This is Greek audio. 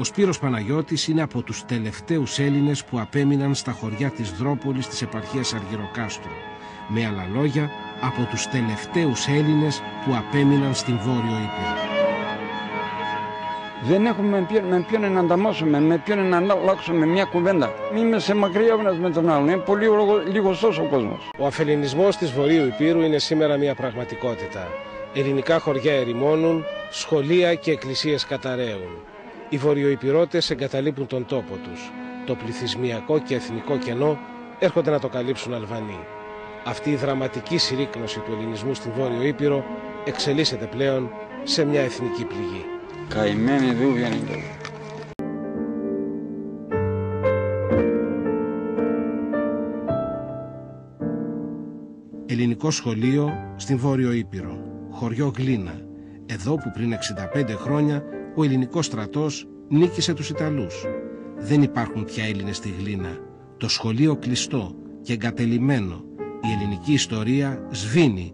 Ο Σπύρος Παναγιώτης είναι από τους τελευταίους Έλληνες που απέμειναν στα χωριά της Δρόπολης της επαρχίας Αργυροκάστρου. Με άλλα λόγια, από τους τελευταίους Έλληνες που απέμειναν στην Βόρειο Ήπειρο. Δεν έχουμε με ποιον να ανταμώσουμε, με ποιον να αλλάξουμε μια κουβέντα. Μην είμαστε μακριά ο ένας με τον άλλον. Είναι πολύ λιγοστός ο κόσμος. Ο αφελληνισμός της Βορείου Ηπείρου είναι σήμερα μια πραγματικότητα. Ελληνικά χωριά ερημώνουν, σχολεία και εκκλησίες καταραίουν. Οι βορειοϊπειρώτες εγκαταλείπουν τον τόπο τους. Το πληθυσμιακό και εθνικό κενό έρχονται να το καλύψουν Αλβανοί. Αυτή η δραματική συρρίκνωση του ελληνισμού στην Βόρειο Ήπειρο εξελίσσεται πλέον σε μια εθνική πληγή. Καημένοι δούβιανοι. Ελληνικό σχολείο στην Βόρειο Ήπειρο, χωριό Γλίνα. Εδώ που πριν 65 χρόνια ο ελληνικός στρατός νίκησε τους Ιταλούς. Δεν υπάρχουν πια Έλληνες στη Γλίνα. Το σχολείο κλειστό και εγκατελειμμένο. Η ελληνική ιστορία σβήνει